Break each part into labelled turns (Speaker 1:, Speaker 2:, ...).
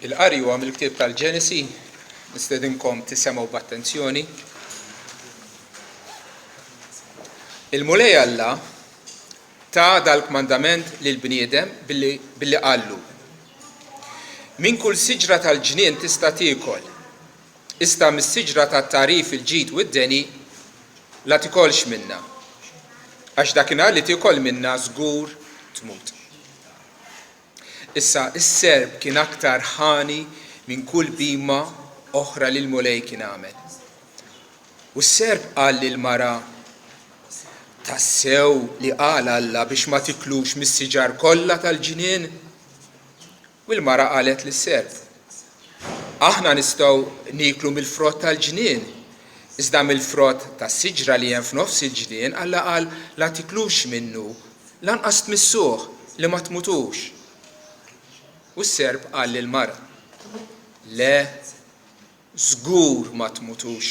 Speaker 1: Il-qari huwa mill-ktieb tal-Ġenesi, nistedinkom tisemgħu b'attenzjoni. Il-Mulej Alla ta' dal-kmandament lill-bniedem billi qallu: min kull siġra tal-ġnien tista' tiekol, issa mis-siġra tat-tarif il-ġid u d-deni la tikolx minnha, għax dakinhar li tiekol minnha żgur tmut. Issa is-serb kien aktar ħani minn kull bima oħra li l-mulej kien għamel. U s-serb qal lill-mara: tassew li qal Alla biex ma tiklux mis-siġar kollha tal-ġinien? U l-mara qalet lis-serb: aħna nistgħu niklu mill-frott tal-ġinien, iżda mill-frott tas-siġra li hemm f'nofs il-ġinien Alla qal la tiklux minnu, lanqas tmissuh li ma tmutux. U s-serb qal lill-mara: le, żgur ma tmutux,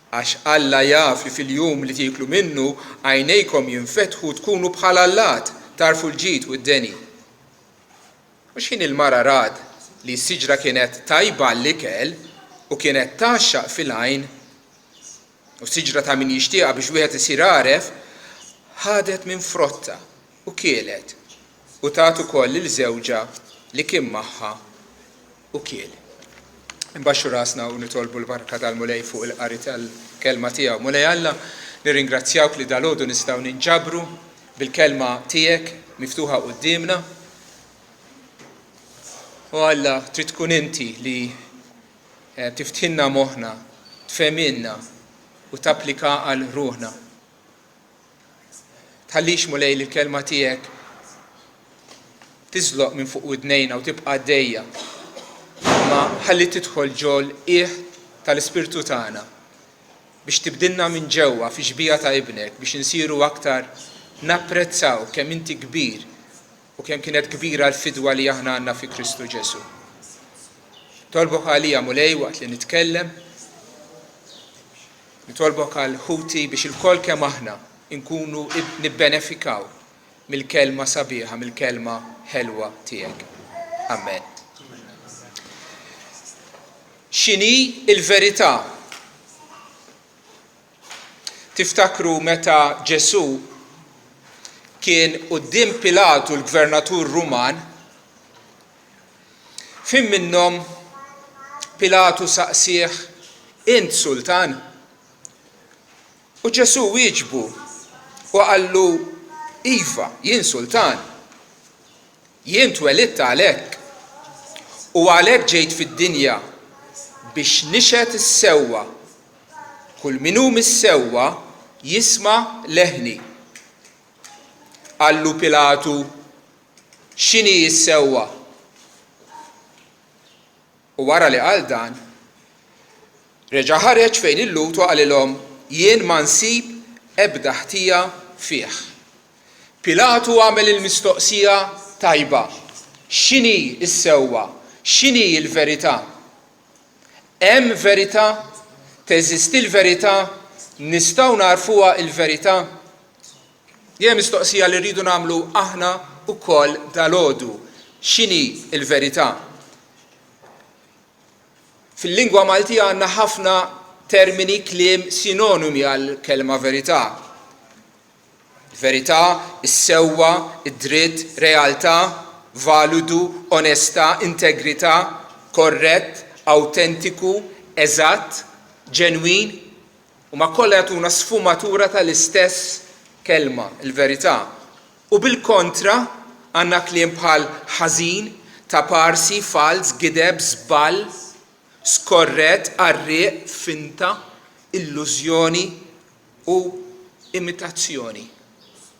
Speaker 1: għax Alla jaf li fil-jum li tieklu minnu għajnejkom jinfetħu tkunu bħal Allat tarfu l-ġid u d-deni. U x'in il-mara rad li s-siġra kienet tajba l-ikel u kienet taxxaq fil-għajn, u s-siġra ta' min jixtieqha biex wieħed isir għaref, ħadet minn frotta u kielet u tat ukoll lil-żewġa li kien magħha u kiel. Imbaxxu rasna u nitolbu l-barka tal-Mulej fuq il-qari tal-kelma tiegħu. Mulej Alla, nirringrazzjawk li dalgħodu nistgħu ninġabru bil-kelma tiegħek miftuħa qudiemna. U Alla, trid tkun inti li tiftinna moħħna, tfehmilna u tapplika għal ruħna. Tħallix Mulej li l-kelma tiegħek tiżloq minn fuq widnejna u tibqa' għaddejja, ma ħalli tidħol ġol qiegħ tal-ispirtu tagħna biex tibdilna minn ġewwa fi xbija ta' ibnek biex insiru aktar napprezzaw kemm inti kbir u kemm kienet kbira l-fidwa li aħna għandna fi Kristu Ġesu. Tolbok għalija Mulej waqt li nitkellem, nitolbok għal ħuti biex il-kol kemm aħna nkunu nibbenefikaw mill-kelma sabiħa, mill-kelma ħelwa tiegħek. Amen. X'inhi il-verità? Tiftakru meta Ġesu kien quddiem Pilatu l-gvernatur Ruman, fin minnhom Pilatu saqsih: int sultan? U Ġesu wieġbu u qallu: iva, jien sultan, jien twelidt għalhekk u għalhekk ġejt fid-dinja biex nixhet is-sewwa, kull min hu mis-sewwa jisma' leħni. Qallu Pilatu: x'inhi s-sewwa? U wara li qal dan, reġa' ħareġ fejn il-Lut u qalilhom: jien ma nsib ebda ħtija fih. Pilatu għamel il-mistoqsija tajba: x'inhi s-sewwa? X'inhi l-verità? Hemm verità? Teżisti l-verità? Nistgħu narfuha l-verità? Hija mistoqsija li rridu nagħmlu aħna wkoll dalgħodu. X'inhi l-verità? Fil-lingwa Maltija għandna ħafna termini kliem sinonimi għall-kelma verità. Verità, is-sewwa, id-dritt, realtà, validu, onestà, integrità, korrett, awtentiku, eżatt, ġenwin, u ma kollha jagħtuna sfumatura tal-istess kelma, il-verità. U bil-kontra għandna kliem bħal ħażin, ta' parsi, fals, gideb, żball, skorrett, arriq, finta, illużjoni u imitazzjoni.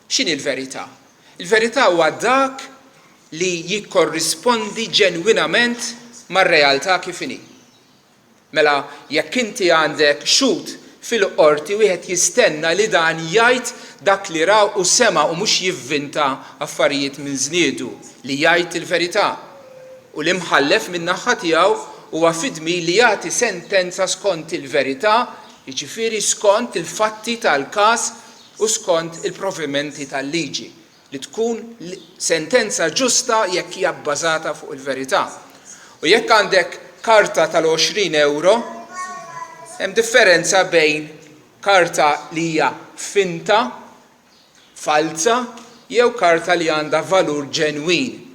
Speaker 1: X'inhi l-verità? Il-verità huwa dak li jikkorrispondi ġenwinament mar-realtà kif inhi. Mela jekk inti għandek xut fil-qorti wieħed jistenna li dan jgħid dak li raw u sema u mhux jivvinta affarijiet minn żniedu, li jgħid il-verità. U l-imħallef min-naħa tiegħu huwa fidmi li jagħti sentenza skont il-verità, jiġifieri skont il-fatti tal-każ u skont il-provimenti tal-liġi, li tkun sentenza ġusta jekk hija bbażata fuq il-verità. U jekk għandek karta tal-20 euro, hemm differenza bejn karta li hija finta, falsa, jew karta li għandha valur ġenwin.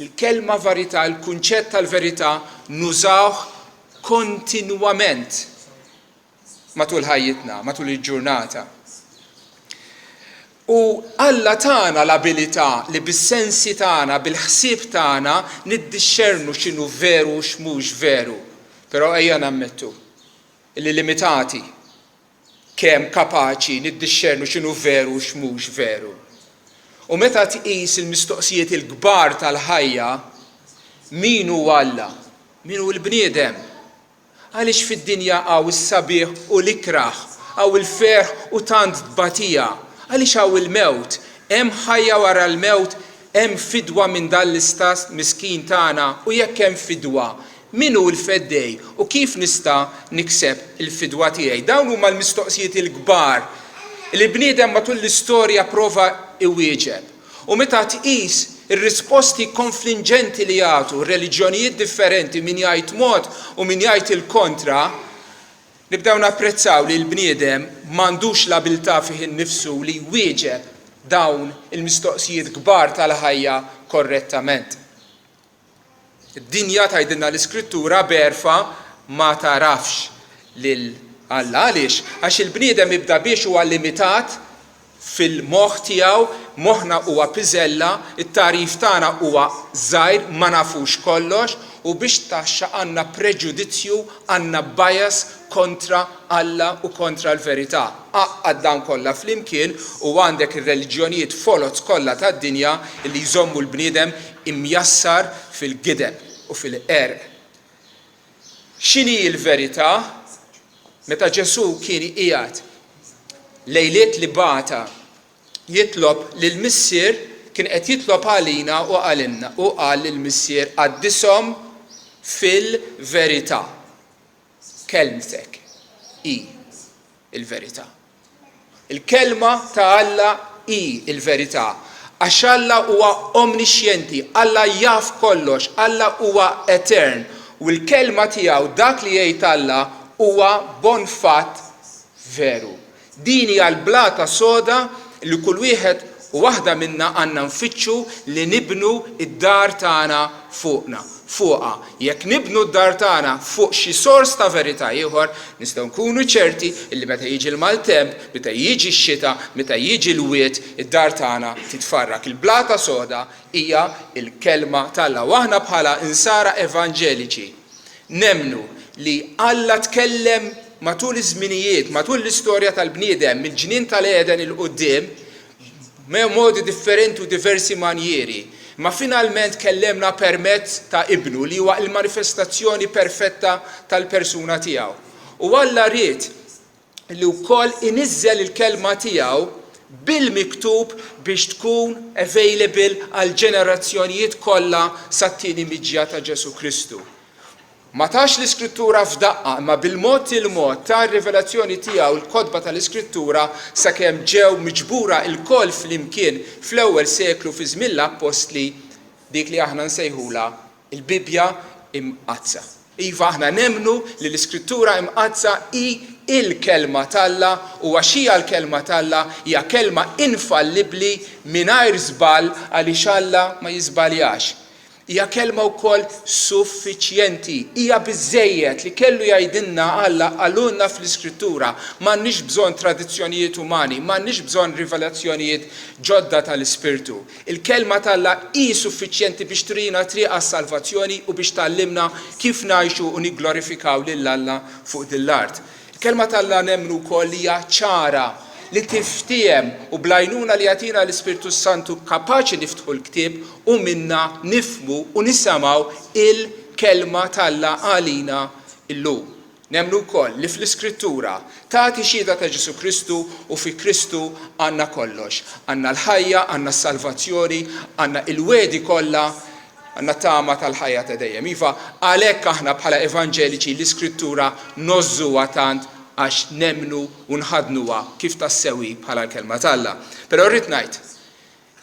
Speaker 1: Il-kelma verità, il-kunċett tal-verità nużawh kontinwament matul ħajjitna, matul il-ġurnata. U Alla tagħna l-abilità li bis-sensi tagħna, bil-ħsieb tagħna niddixxernu x'inhu veru u x'mhux veru. Però ejja nammettu li limitati kemm kapaċi niddixxernu x'inhu veru u x'mhux veru. U meta tqis il-mistoqsijiet il-kbar tal-ħajja, min hu Alla? Min hu l-bniedem? Għaliex fid-dinja hawn is-sabiħ u l-ikraħ, hawn il-ferħ u tant tbatija? Għaliex hawn il-mewt? Hemm ħajja wara l-mewt, hemm fidwa minn dan l-istat miskin tagħna u jekk hemm fidwa, min hu l-feddej u kif nista' nikseb il-fidwa tiegħi? Dawn huma l-mistoqsijiet il-kbar li bniedem matul l-istorja prova iwieġeb. U meta tqis ir-risposti konfliġenti li jagħtu reliġjonijiet differenti min jgħid mod u min jgħid il-kontra, nibdew napprezzaw li l-bniedem m'għandux l-abilità fih innifsu li jwieġeb dawn il-mistoqsijiet kbar tal-ħajja korrettament. Id-dinja tgħidilna l-Iskrittura berfa ma tarafx lil Alla għaliex għax il-bniedem jibda biex huwa limitat fil-moħħ tiegħu, moħħna huwa piżella, it-tarif tagħna huwa żgħir, ma nafux kollox u biex taxxa għandna preġudizzju, għandna bias kontra Alla u kontra l-verità. Għaqqad dawn kollha flimkien u għandek ir-reliġjonijiet folots kollha tad-dinja li jżommu l-bniedem imjassar fil-gideb u fil-qerq. X'inhi l-verità? Meta Ġesu kien qiegħed lejliet li bata jitlob lill-missier, kien qed jitlob għalina u għalinna u qal lill-missier għaddishom fil-verità. Kelmtek hi il-verità. Il-kelma ta' Alla hi il-verità. Għax Alla huwa omniscienti, Alla jaf kollox, Alla huwa etern u l-kelma tiegħu dak li jgħid Alla huwa bon fatt veru. Din hija l-blata soda li kull wieħed u waħda minna għandna nfittxu li nibnu id-dar tagħna fuqha. Jekk nibnu d-dar tagħna fuq xi sors ta' verità ieħor, nistgħu nkunu ċerti li meta jiġi l-maltemp, meta jiġi x-xita, meta jiġi l-wiet, id-dar tagħna titfarrak. Il-blata soda hija l-kelma tal-Alla. U aħna bħala insara evanġeliċi nemnu li Alla tkellem matul iż-żminijiet, matul l-istorja tal-bniedem, mill-ġnien tal-Eden il-qudiem, modi differenti u diversi manjieri, ma finalment kellemna permezz ta' Ibnu li huwa l-manifestazzjoni perfetta tal-persuna tiegħu. U Alla ried li wkoll iniżżel il-kelma tiegħu bil-miktub biex tkun available għal ġenerazzjonijiet kollha sat-tieni miġja ta' Ġesu Kristu. Ma tax l-Iskrittura f'daqqa, ma bil-mod il-mod ta' rivelazzjoni tiegħu l-kodba tal-Iskrittura sakemm ġew miġbura l-koll flimkien fl-ewwel seklu fi żmien l-Apostli dik li aħna nsejħula il-Bibja imqazza. Iva aħna nemnu li l-Iskrittura imqazza hi il-kelma tal-Alla u għax hija l-kelma tal-Alla hija kelma infallibbli mingħajr żball għaliex Alla ma jiżbaljax. Hija kelma wkoll suffiċjenti, hija biżżejjed li kellu jgħidilna Alla għalunna fl-Iskrittura. M'għandniex bżonn tradizzjonijiet umani, m'għandniex bżonn rivelazzjonijiet ġodda tal-Ispirtu. Il-kelma tal-Alla hi suffiċjenti biex turina triq għas-salvazzjoni u biex tallimna kif ngħixu u nigglorifikaw lil Alla fuq din l-art. Il-kelma tal-Alla nemmnu wkoll hija ċara li tiftiem u blajnuna li jagħtina l-Ispirtu Santu kapaċi niftħu l-ktieb u minna nifmu u nisamaw il-kelma tal-Alla għalina illum. Nemmnu wkoll li fl-Iskrittura tagħti xhieda ta' Ġesu Kristu u fi Kristu għandna kollox. Għandna l-ħajja, għandna s-salvazzjoni, għandna il-wedi kollha, għandna tama tal-ħajja ta' dejjem. Iva għalhekk aħna bħala evanġeliċi l-Iskrittura nożżuha tant għax nemnu u nħadnuha kif tassewi bħala l-kelma tal-Alla. Però rrid ngħid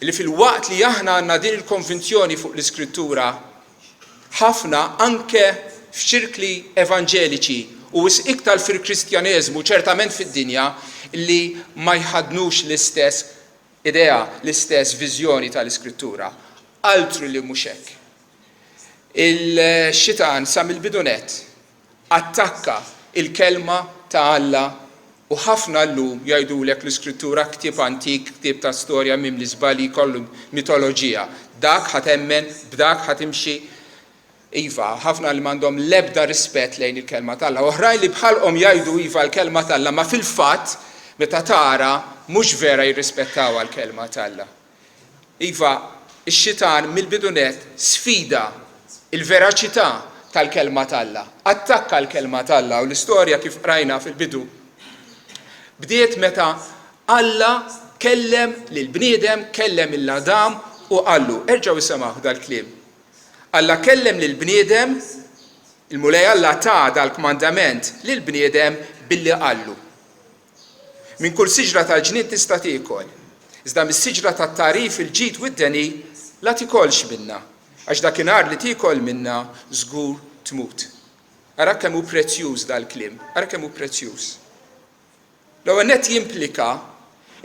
Speaker 1: li fil-waqt li aħna għandna din il-konvinzjoni fuq l-Iskrittura, ħafna anke f'ċirkli evanġeliċi u iktar fil-Kristjaneżmu ċertament fid-dinja li ma jħadnux l-istess idea, l-istess viżjoni tal-Iskrittura. Altru li mhux hekk. Il-Xitan sa mill-bidunet attakka il-kelma ta' Alla u ħafna llum jgħidulek l-Iskrittura ktieb antik, ktieb ta' storja mimli żbali kollu mitoloġija. Dak ħatemmen, b'dak ħatimxi. Iva, ħafna li m'għandhom l-ebda rispett lejn il-kelma tal-Alla. Oħrajn li bħalhom jgħidu iva l-kelma tal-Alla, ma fil-fatt meta tara mhux vera jirrispettaw għall-kelma tal-Alla. Iva, ix-Xitan mill-bidunet sfida il-veraċità tal-kelma tal-Alla. Attakka l-kelma tal-Alla u l-istorja kif rajna fil-bidu. Bdiet meta Alla kellem lill-bniedem, kellem il-Adam u qallu, erġgħu isimgħu dal-kliem. Alla kellem lill-bniedem, il-mulej Alla ta' dal-kmandament lill-bniedem billi qallu. Min kull siġra tal-ġnien tista' tiekol. Iżda mis-siġra tat-tarif il-ġid wid-deni la tikolx minnha, għax dakinhar li tiekol minnha żgur tmut. Ara kemm hu prezzjuż dal-kliem, ara kemm hu prezzjuż. L-ewwel nett jimplika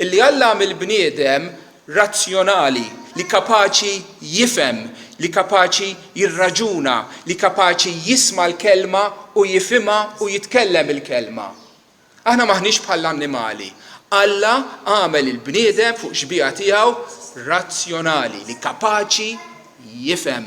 Speaker 1: illi Alla mill-bniedem razzjonali li kapaċi jifhem, li kapaċi jirraġuna, li kapaċi jisma' l-kelma u jifhimha u jitkellem il-kelma. Aħna maħniex bħall-annimali. Alla għamel il-bniedem fuq xbija tiegħu razzjonali li kapaċi jifhem.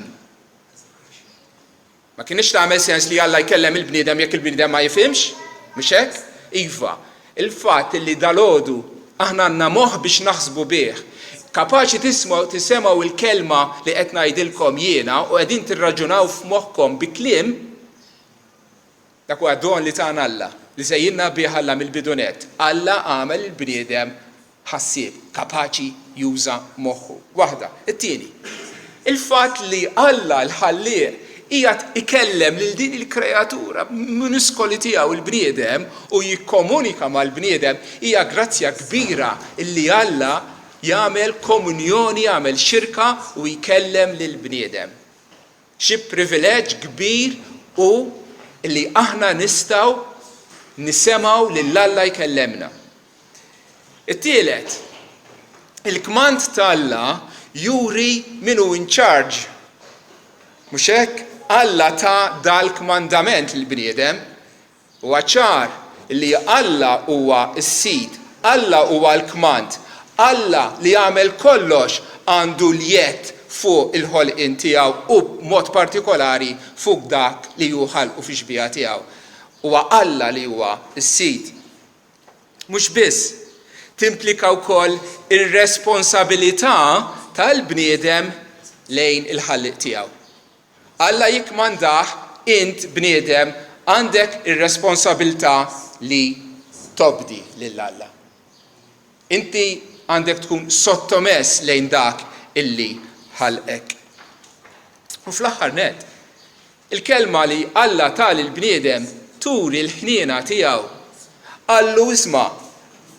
Speaker 1: Ma kienx tagħmel sens li Alla jkellem il-bniedem jekk il-bniedem ma jifhimx? Mhux hekk? Iva, il-fatt li dalgħodu aħna għandna moħħ biex naħsbu bih. Kapaċi tisimgħu il-kelma li qed ngħidilkom jiena u qegħdin tirraġunaw f'moħħkom bi kliem dak huwa don li tagħna Alla li sejjinna bih Alla mill-bidunet. Alla għamel il-bniedem ħassieb, kapaċi juża moħħu. Waħda, it-tieni. Il-fatt li Alla l-ħallieq qiegħed ikellem lil din il-kreatura miniskoli tiegħu il-bniedem u jikkomunika mal-bniedem hija grazzja kbira illi Alla jagħmel komunjoni, jagħmel xirka u jkellem lill-bniedem. Xi privileġġ kbir u li aħna nistgħu nisimgħu lil Alla jkellemna. It-tielet, il-kmand tal-Alla juri min hu in charge. Mhux hekk? Alla ta' dal-kmandament lill-bniedem huwa ċar li Alla huwa s-sid, Alla huwa l-kmand. Alla li jagħmel kollox għandu l-jett fuq il-ħolqien tiegħu u b'mod partikolari fuq dak li hu ħalqu fi xbija tiegħu. Huwa Alla li huwa s-sid. Mhux biss, timplika wkoll ir-responsabilità tal-bniedem lejn il-ħalliq tiegħu. Alla jikmandah int bniedem għandek ir-responsabilità li tobdi lil Alla. Inti għandek tkun sottomess lejn dak illi ħalqek. U fl-aħħar net, il-kelma li Alla tal il-bniedem turi l-ħniena tiegħu. Allu isma'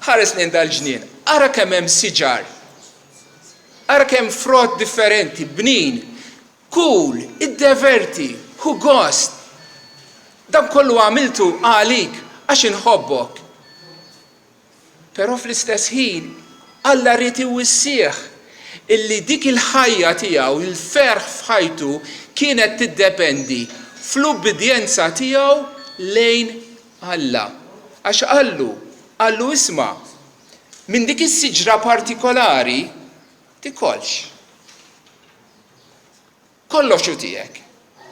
Speaker 1: ħares lejn dal-ġnien, ara kemm hemm siġar, ara kemm frott differenti, bnin, kull, iddeverti, hu gost. Dan kollu għamiltu għalik għax inħobbok. Però fl-istess ħin Alla rrid iwissih illi dik il-ħajja tiegħu, il-ferħ f'ħajtu kienet tiddependi fl-ubbidjenza tiegħu lejn Alla. Għax qallu isma' minn dik is-siġra partikolari tikolx. Kollox hu tiegħek.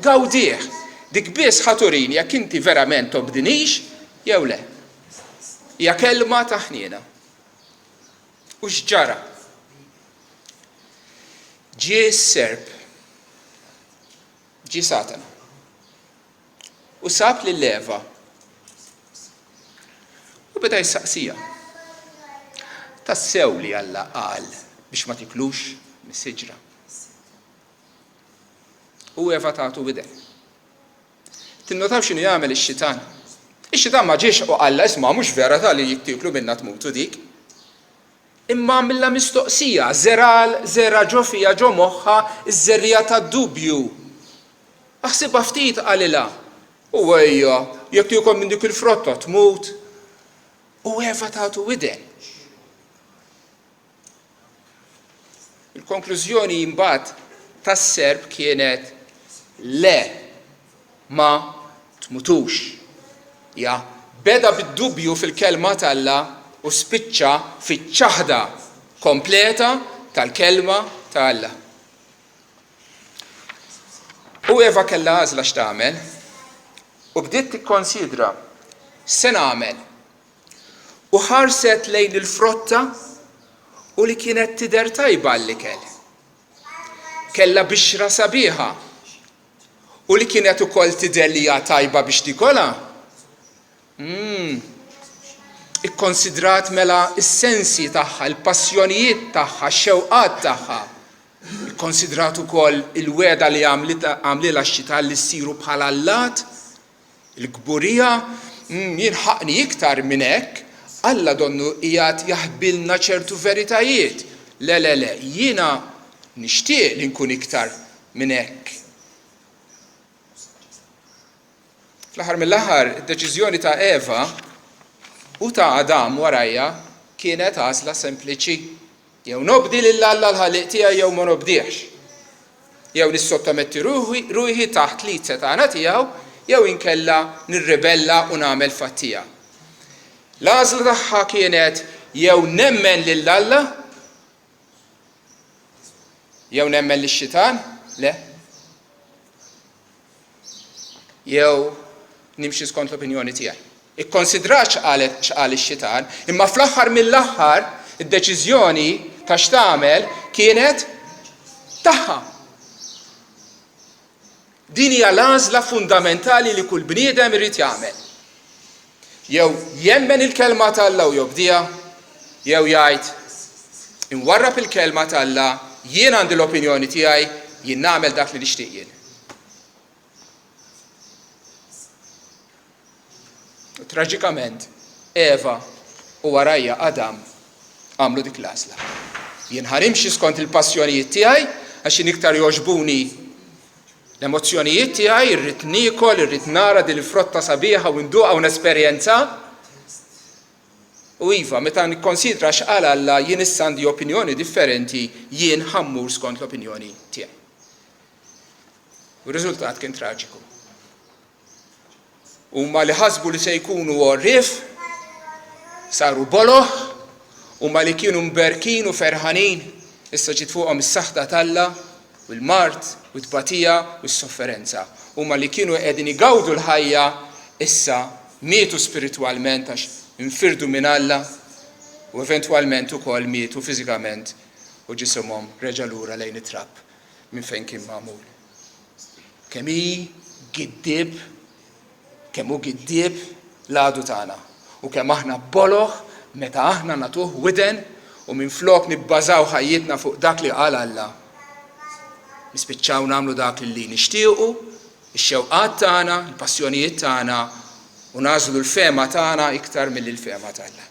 Speaker 1: Gawdih. Dik biss ħaturini jekk inti verament tobdinix jew le. Hija kelma ta' ħniena. U x'ġara? Ġie s-serb, ġie Satana. U sab lill-Eva. U beda jissaqsija. Tassew li Alla qal biex ma tiklux mis-siġra. U Eva tagħtu bidel. Tinnotaw x'inhu jagħmel ix-Xitan. Ix-Xitan ma ġiex u Alla isma' mhux vera tal li jiktiklu minnha tmutu dik. Imma milla mistoqsija, zera ġo fija ġo moħħa iż-żerrija tad-dubju. Aħsibha ftit qalilha. U ejja, jekk tiekom minn dik il-frotta tmut. U Eva tagħtu widen. Il-konklużjoni mbagħad tas-serb kienet le ma tmutux. Ja, beda bid-dubju fil-kelma tal-Alla u spiċċa fiċ-ċaħda kompleta tal-kelma tal-Alla. U Eva kellha għażla x'tagħmel u bdiet tikkonsidra se nagħmel. U ħarset lejn il-frotta u li kienet tidher tajba l-ikel. Kellha bixra sabiħa u li kienet ukoll tidher li hija tajba biex tikolha. Ikkonsidrat mela is-sensi tagħha, il-passjonijiet tagħha, x-xewqat tagħha. Ikkonsidrat ukoll il-weda li għamlilha x-xita li ssiru bħala Allat, il-gburija, jinħaqni iktar minn hekk, Alla donnu qiegħed jaħbilna ċertu veritajiet. Le, jiena nixtieq li nkun iktar minn hekk. Fl-aħħar mill-aħħar, id-deċiżjoni ta' Eva u ta' Adam warajja kienet għażla sempliċi. Jew nobdi lil Alla l-ħaliq tiegħi jew ma nobdihx. Jew nissottometti ruħi taħt li setana tiegħu jew inkella nirribella u nagħmel fattija. L-għażla tagħha kienet jew nemmen lil Alla jew nemmen lix-xitan, le. Jew nimxi skont l-opinjoni tiegħi. Ikkonsidrax x'qal ix-xitan, imma fl-aħħar mill-aħħar id-deċiżjoni ta' x'tagħmel kienet tagħha. Din hija l-għażla fundamentali li kull bniedem irid jagħmel. Jew jemmen il-kelma tal-Alla u jobdija, jew jgħid inwarrab il-kelma tal-Alla, jien għandi l-opinjoni tiegħi, jien nagħmel dak li nixtieq jien. Traġikament, Eva u warajja Adam għamlu dik l-għażla. Jien ħarimxi skont il-passjonijiet tiegħi għax iktar jogħġbuni l-emozzjonijiet tiegħi, irrid niekol, irrid nara din il-frotta sabiħa u nduqha u nesperjenza. U iva, meta nikkonsidra x'qal Alla jien issa għandi opinjoni differenti, jien ħammur skont l-opinjoni tiegħi. U r-riżultat kien traġiku. Huma li ħasbu li se jkunu għorrif, saru boloħ, huma li kienu mberkin u ferħanin, issa ġiet fuqhom is-saħħa tal-Alla, u l-mart, u t-batija, u s-sofferenza. Huma li kienu qegħdin igawdu l-ħajja, issa mietu spiritwalment għax infirdu minn Alla, u eventwalment ukoll mietu fiżikament u ġisimhom reġa' lura lejn it-trapp minn fejn kien magħmul. Kemm hu giddib l-għadu tagħna u kemm aħna boloħ meta aħna nagħtuh widen u minflok nibbażaw ħajjitna fuq dak li qal Alla. Nispiċċaw nagħmlu dak li nixtiequ, ix-xewqat tagħna, il-passjonijiet tagħna u nażlu l-fema tagħna iktar mill-fema tagħna.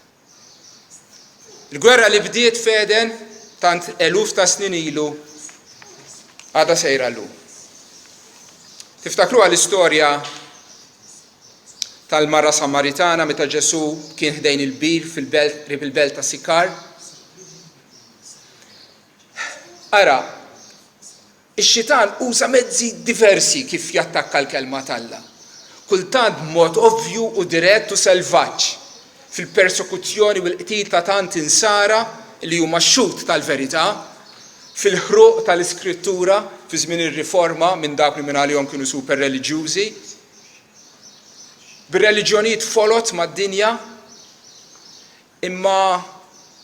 Speaker 1: Il-gwerra li bdiet f'Eden tant eluf ta' snin ilu għadha sejra llum. Tiftakruha l-istorja tal-marra Samaritana meta Ġesu kien ħdejn il-bir fil-belt ta' Sikar. Ara, ix-xitan uża mezzi diversi kif jattakka l-kelma tal-Alla. Kultant b'mod ovvju u dirett u selvaġġ fil-persekuzzjoni u l-qtil ta' tant insara li huma x-xut tal-verità, fil-ħruq tal-iskrittura fi żmien ir-riforma minn dak li minn għalihom kienu super reliġjużi, bir-reliġjonijiet folot mad-dinja, imma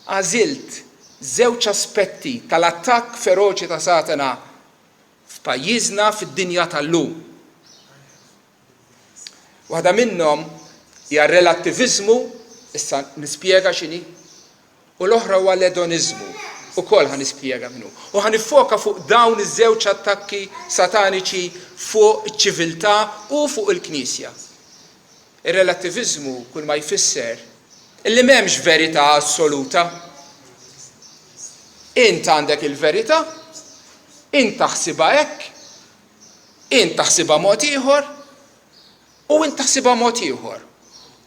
Speaker 1: għażilt żewġ aspetti tal-attakk feroċi ta' Satana f'pajjiżna fid-dinja tal-lum. Waħda minnhom hija r-relattiviżmu, issa nispjega x'inhi, u l-oħra huwa l-edoniżmu, ukoll ħanispjega minnu. U ħanifoka fuq dawn iż-żewġ attakki sataniċi fuq iċ-ċiviltà u fuq il-Knisja. Ir-relattiviżmu kull ma jfisser illi m'hemmx verità assoluta. Int għandek il-verità, int taħsibha hekk, Int taħsibha mod ieħor u int taħsibha mod ieħor.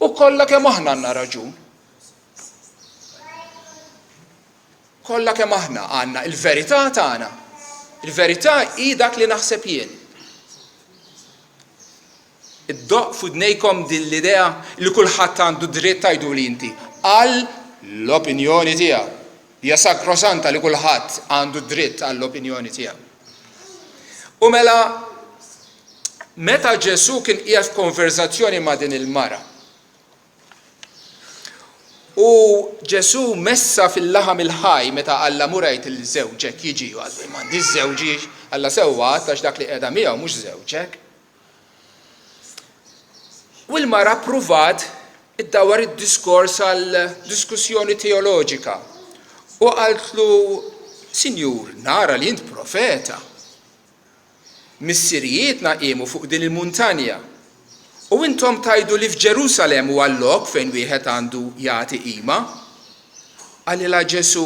Speaker 1: U kollha kemm aħna għandna raġun. Kollha kemm aħna għandna il-verità tagħna. Il-verità hi dak li naħseb jien. Iddoq f'udnejkom din l-idea li kulħadd għandu dritt tgħidu li inti għal l-opinjoni tiegħu. Hija sakrosanta li kulħadd għandu dritt għall-opinjoni tiegħu. U meta Ġesu kien qiegħed f'konverzazzjoni ma' din il-mara. U Ġesu messa fil-laħam il-ħaj meta Alla murajt il-żewġek jiġi u għallu m'għandix żewġi Alla sewwa għax dak li qiegħda miegħu mhux żewġek. U l-mara pruvat iddawar id-diskors għal diskussjoni teoloġika. U qaltlu, Sinjur, nara li int profeta. Missirijietna qiemu fuq din il-muntanja. U intom tajdu li f'Ġerusalem huwa l-lok fejn wieħed għandu jagħti qima. Għalilha Ġesu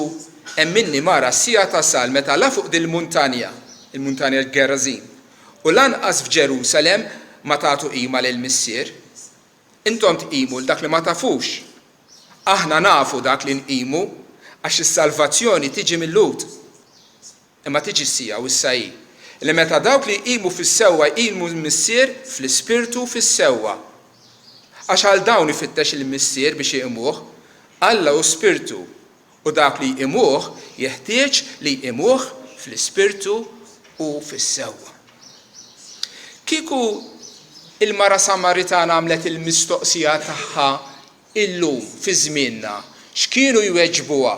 Speaker 1: hemm minni mara sija tasal meta la fuq din il-muntanja, il-muntanja Gerazin. U lanqas f'Ġerusalem ma tagħtu qima lil missier. Intom tqimu l dak li ma tafux. Aħna nafu dak li nqimu għax is-salvazzjoni tiġi mill-Lut. Imma tiġi sija u s-sajji. Li meta dawk li jqimu fis-sewwa jqimu l-missier fl-ispirtu fis-sewwa. Għax għal dawn ifittex il-missier biex jqimuh, Alla u spirtu. U dak li jqimuh jeħtieġ li jqimuh fl-ispirtu u fis-sewwa. Kieku il-mara Samaritana għamlet il-mistoqsija tagħha illum fi żmienna, x'kienu jweġbuha?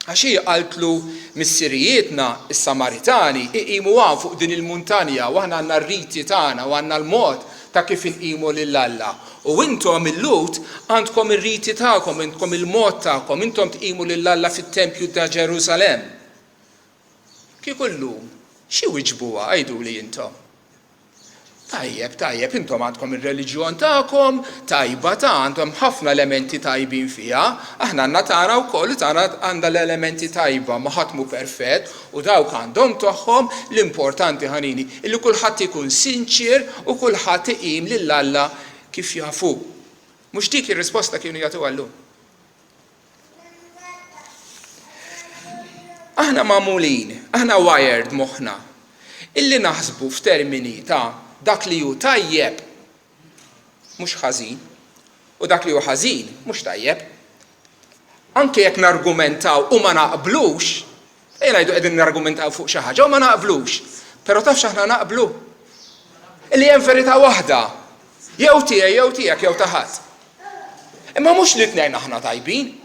Speaker 1: Għax hi qaltlu missirijietna is-Samaritani iqimu fuq din il-muntanja u aħna għandna r-riti tagħna u għandna l-mod ta' kif inqimu lil Alla. U intom il-Lut għandkom ir-riti tagħkom, intkom il-mod tagħkom, intom tqimu lil Alla fit-Tempju ta' Ġerusalem. Kieku llum xi wiġbuha għajduli intom? Tajjeb, intom għandkom ir-reliġjon tagħkom, tajba għandhom ħafna elementi tajbin fiha, aħna għandna tagħna wkoll tagħna għandha l-elementi tajba ma ħadd mhu perfett u dawk għandhom tagħhom l-importanti ħanini illi kulħadd ikun sinċir u kulħadd iqim lil Alla kif jafu. Mhux dik ir-risposta kienu jagħtu llum. Aħna magħmulin, aħna wired moħħna illi naħsbu f'termini ta' dak li hu tajjeb mhux ħażin u dak li hu ħażin mhux tajjeb. Anke jekk nargumentaw u ma naqblux, ngħidu qegħdin nargumentaw fuq xi ħaġa u ma naqblux, però tafx aħna naqblu. Illi hemm verità waħda, jew tiegħi jew tiegħek jew ta' ħadd. Imma mhux li tnejn aħna tajbin.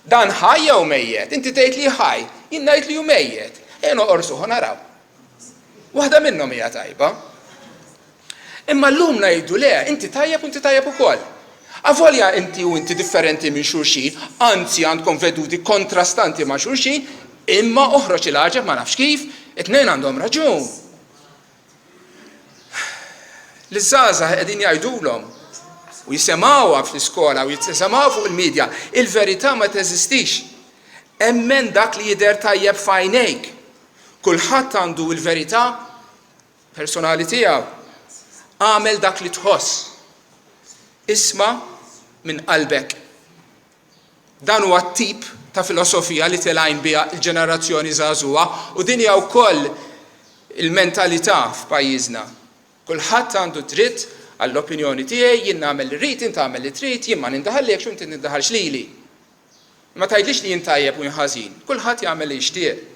Speaker 1: Dan ħaj jew mejjed, inti tgħid li ħaj, jien ngħid li hu mejjed. Noqorsuh naraw. Waħda minnhom hija tajba. Imma llum ngħidu le, inti tajjeb u inti tajjeb ukoll. Avolja inti u inti differenti minn xulxin, anzi għandkom veduti kontrastanti ma' xulxin, imma oħroġ il-ħaġeb ma nafx kif, it-tnejn għandhom raġun. L-żgħażagħ qegħdin jgħidulhom u jisemgħuha fl-iskola u jisemgħu fuq il-medja, il-verità ma teżistix. Emmen dak li jidher tajjeb f'għajnejk. Kulħadd għandu l-verità personali tiegħu. Għamel dak li tħoss. Isma' minn qalbek. Dan huwa t-tip ta' filosofija li telgħin biha l-ġenerazzjoni żagħżugħa u din hija wkoll il-mentalità f'pajjiżna. Kulħadd għandu dritt għall-opinjoni tiegħi, jien nagħmel irrid, int tagħmel li trid, jien ma nindahallekx u inti nindaħalx lili. Ma tgħidlix li jien tajjeb u jien ħażin. Kulħadd jagħmel li jixtieq.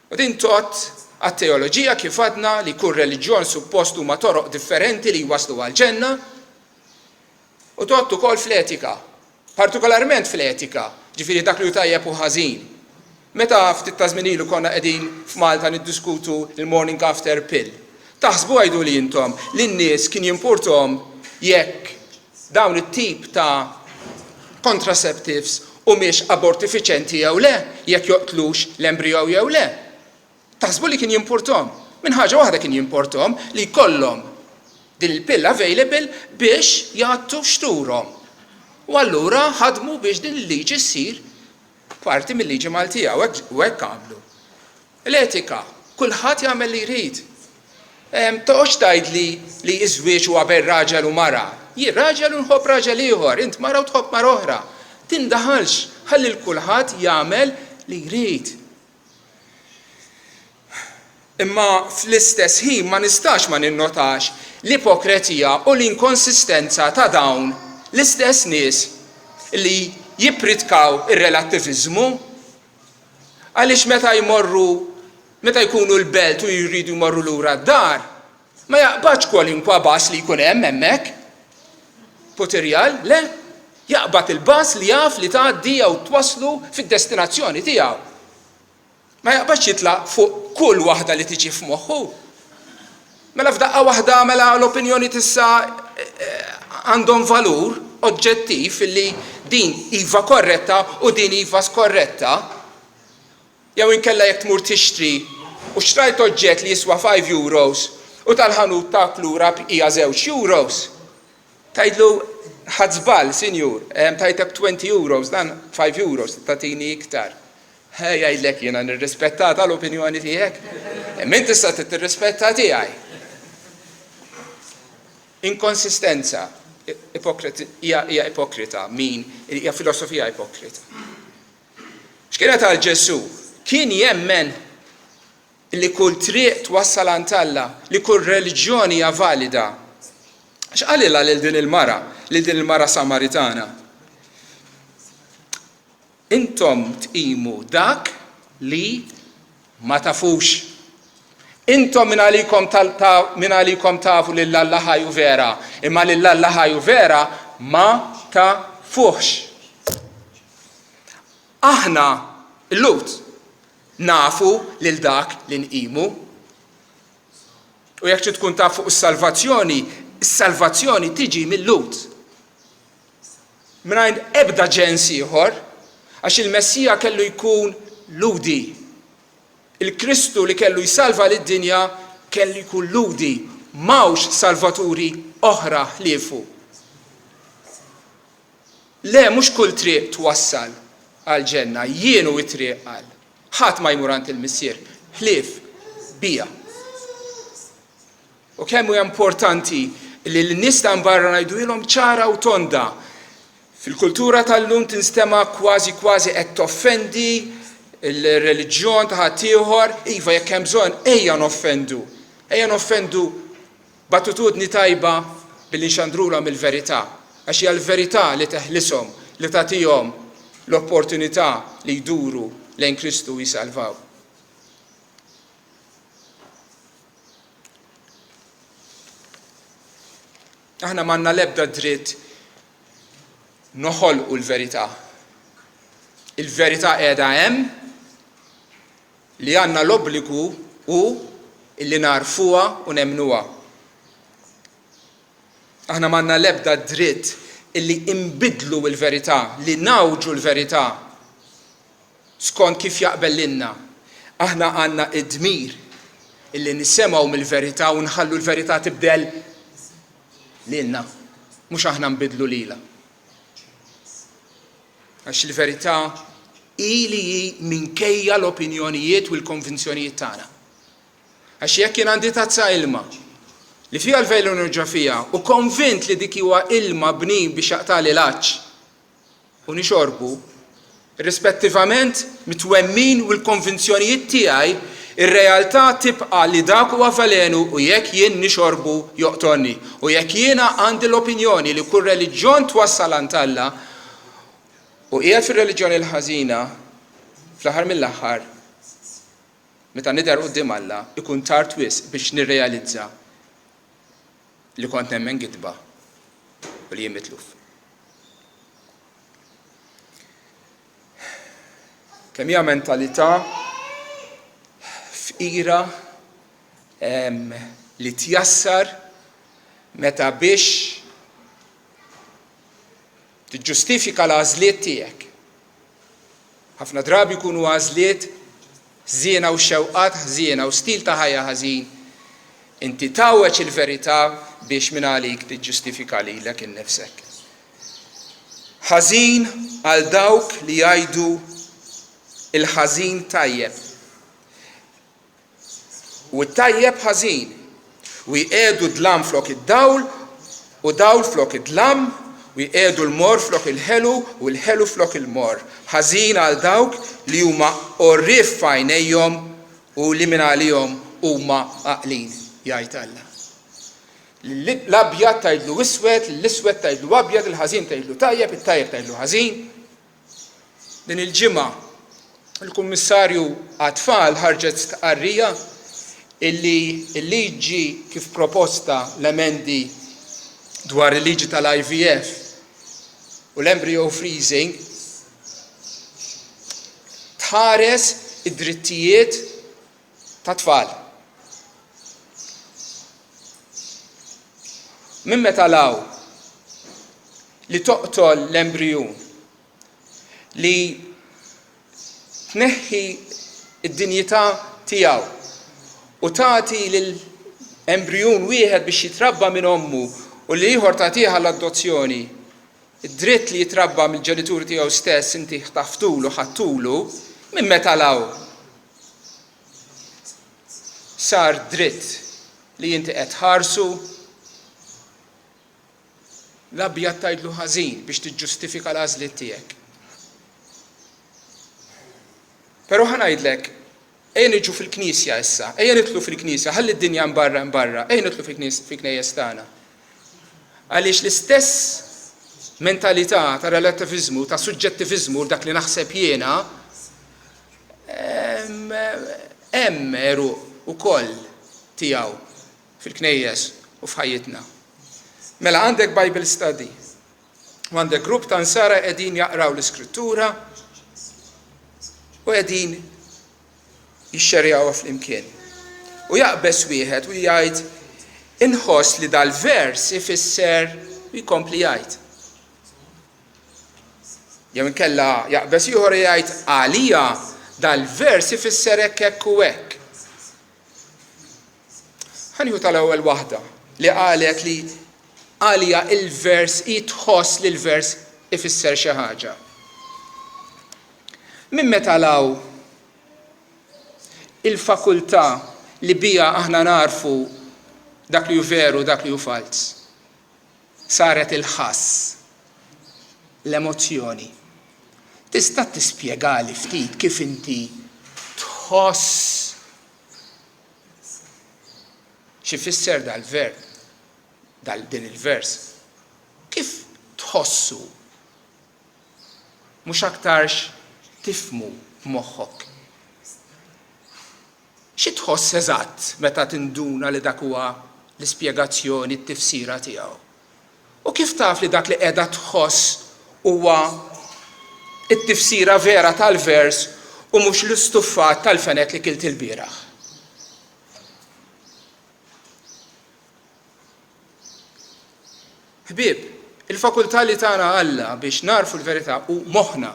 Speaker 1: U din tot għat-teoloġija kif għadna li kull reliġjon suppost huma toroq differenti li jwaslu għall-ġenna u tot ukoll fl-etika, partikolarment fl-etika, ġifieri dak li hu tajjeb u ħażin. Meta ftit ta' żmien ilu konna qegħdin f'Malta niddiskutu il-morning after pill. Taħsbu għajdu li intom li n-nies kien jimpurtom jekk dawn it-tip ta' contraceptives u miex abortifiċenti jew le, jekk joqtlux l-embryo jew le. Taħsbu li kien jimpurtom. Minn ħaġa waħda kien jimpurtom li jkollhom din il-pill available biex jagħtu xturhom. U allura ħadmu biex din il-liġi ssir parti mill-liġi Maltija u hekk għamlu. L-etika, kulħadd jagħmel li jrid. Toqgħodx tgħidli li iż-żwieġ huwa bejn raġel u mara. Jien raġel u nħobb raġel ieħor, int mara u tħobb mara oħra. Tindaħalx, ħalli l-kulħadd jagħmel li jrid. Imma fl-istess ħin ma nistax ma ninnotax l-ipokretija u l-inkonsistenza ta' dawn l-istess nies li jippritkaw ir-relattiviżmu għaliex meta jkunu l-belt u jridu jmorru lura d-dar, ma jaqbadx kwalinkwa bas li jkun hemm hemmhekk. Poterjal, le, jaqbad il-bas li jaf li tgħaddi jew twaslu fid-destinazzjoni tiegħu. Ma jaqbadx jitlaq fuq kull waħda li tiġi f'moħħu. Mela f'daqqa waħda mela l-opinjoni tissa għandhom valur oġġettiv li din iva korretta u din iva skorretta. Jew inkella jekk tmur tixtri u xtrajt oġġett li jiswa 5 euros u tal-ħanut ta' lura hija 2 euros. Tgħidlu ħadd żball, sinjur, tajtek 20 euros, dan 5 euros, tagħtini iktar. Jgħidlek jiena nirrispettata l-opinjoni tiegħek. Min tista' tirrispetta tiegħi. Inkonsistenza hija ipokrita, hija filosofija ipokrita. X'kienet għal Ġesu? Kien jemmen li kull triq twassal għand Alla, li kull reliġjoni hija valida. X'qalilha lil din il-mara Samaritana? Intom tqimu dak li ma tafux. Intom min għalikom tafu li l-Alla ħajju vera, imma li l-Alla ħajju vera ma tafuħx. Aħna l-Lut nafu lil dak li nqimu. U jekk tkun taf fuq is-salvazzjoni tiġi mill-Lut. Mingħajr ebda ġens ieħor, għax il-Messija kellu jkun ludi. Il-Kristu li kellu jsalva lid-dinja kellu jkun ludi, m'hawnx salvaturi oħra ħliefu. Le mhux kull triq twassal għal ġenna, jienu it-triq għal. Ħadd ma jmur għand il-missier, ħlief bija. U kemm huwa importanti li l-nies ta' barra ngħidulhom ċara u tonda. Fil-kultura tal-lum tinstema kważi qed toffendi il-reliġjon ta' ħadd ieħor, iva jekk hemm bżonn ejja noffendu. Ejja noffendu battutudni tajba billi nxandrulhom il-verità. Għax hija l-verità li teħlishom, li tagħtihom l-opportunità li jduru lejn Kristu jisalvaw. Aħna m'għandna l-ebda dritt noħolqu l-verità. Il-verità qiegħda hemm li għandna l-obbligu u li narfuha u nemmnuha. Aħna m'għandna l-ebda dritt illi imbidlu l-verità, li nawġu l-verità skont kif jaqbel lilna. Aħna għandna id-dmir illi nisemgħu mill-verità u nħallu l-verità tibdel lilna, mhux aħna nbidlu lilha. Għax il-verità ili minkejja l-opinjonijiet u l-konvinzjonijiet tagħna. Għax jekk jien għandi tazza ilma li fiha l-vejl u nirġa' fiha u konvint li dik huwa ilma bnin biex jaqtali l-aċċ u nixorbu, rispettivament mitwemmin u l-konvinzjonijiet tiegħi, ir-realtà tibqa' li dak huwa velenu u jekk jien nixorbu joqtonni. U jekk jiena għandi l-opinjoni li kull reliġjon twassal għand Alla u qiegħed fir-reliġjoni l-ħażina fl-aħħar mill-aħħar meta nidher quddiem Alla ikun tard wisq biex nirrealizza li kont nemmen gidba u li jien mitluf. Kemm hija mentalità f'ira li tjassar meta biex tiġġustifika l-għażliet tiegħek. Ħafna drabi jkunu għażliet ħżiena u xewqat ħżiena u stil ta' ħajja ħażin. Inti tawweġ il-verità biex minn għalik tiġġustifika lilek innifsek. Ħażin għal dawk li jgħidu il-ħażin tajjeb. U t-tajjeb ħażin. U jqedu dlam flok id-dawl, u dawl flok id-dlam, u jqedu l-mor flok il-ħelu, u l-ħelu flok il-mor. Ħażin għal dawk li huma orrif f'għajnejhom u li minn għalihom huma għaqlin, jgħid Alla. L-abjad tgħidlu iswed, l-iswed tgħidlu abjad, il-ħażin tgħidlu tajjeb, it-tajjeb tgħidlu ħażin. Din il-ġimgħa il-Kummissarju għat-tfal ħarġet stqarrija illi l-liġi kif proposta l-emendi dwar il-liġi tal-IVF u l-embryo freezing tħares id-drittijiet ta' tfal. Min meta law li toqtol l-embryon li tneħħi id-dinjità tiegħu u tagħti lill-embryon wieħed biex jitrabba minn ommu u li ieħor tagħtiha l-adozzjoni, id-dritt li jitrabba mill-ġenituri tiegħu stess inti ħtaftulu ħattulu, minn meta law sar dritt li inti qed ħarsu l-abjad tgħidlu ħażin biex tiġġustifika l-għażliet tiegħek. Però ħanajdlek, ejja niġu fil-Knisja issa, ejja nitlu fil-Knisja, ħalli d-dinja mbarra, ejja nitlu fil-Knejjes tagħna. Għaliex l-istess mentalità ta' relativizmu, ta' suġġettivizmu dak li naħseb jiena hemm eru wkoll tiegħu fil-Knejjes u f'ħajjitna. Mela għandek Bible study, u għandek grupp ta' nsara qegħdin jaqraw l-Iskrittura u qegħdin jixxerjawha flimkien. U jaqbes wieħed u jgħid inħoss li dal-vers ifisser u jkompli jgħid. Jew inkella jaqbes ieħor jgħid għalija dal-vers ifisser hekk u hekk. Ħanieħu tal-ewwel waħda li qalet li għalija il-vers jitħoss li l-vers ifisser xi ħaġa. Min meta law il-fakultà li bija aħna narfu dak li hu veru dak li hu fals. Saret il-ħass, l-emozzjoni. Tista' tispjegali ftit kif inti tħoss x'ifisser dal-verb, din il-vers. Kif tħossu? Mhux aktarx tifmu f'moħħok. Xi tħoss eżatt meta tinduna li dak huwa l-ispjegazzjoni t-tifsira tiegħu? U kif taf li dak li qiegħda tħoss huwa t-tifsira vera tal-vers u mhux l-istuffat tal-fenek li kilt il-bieraħ? Ħbieb, il-fakultà li tagħna Alla biex narfu l-verità u moħħna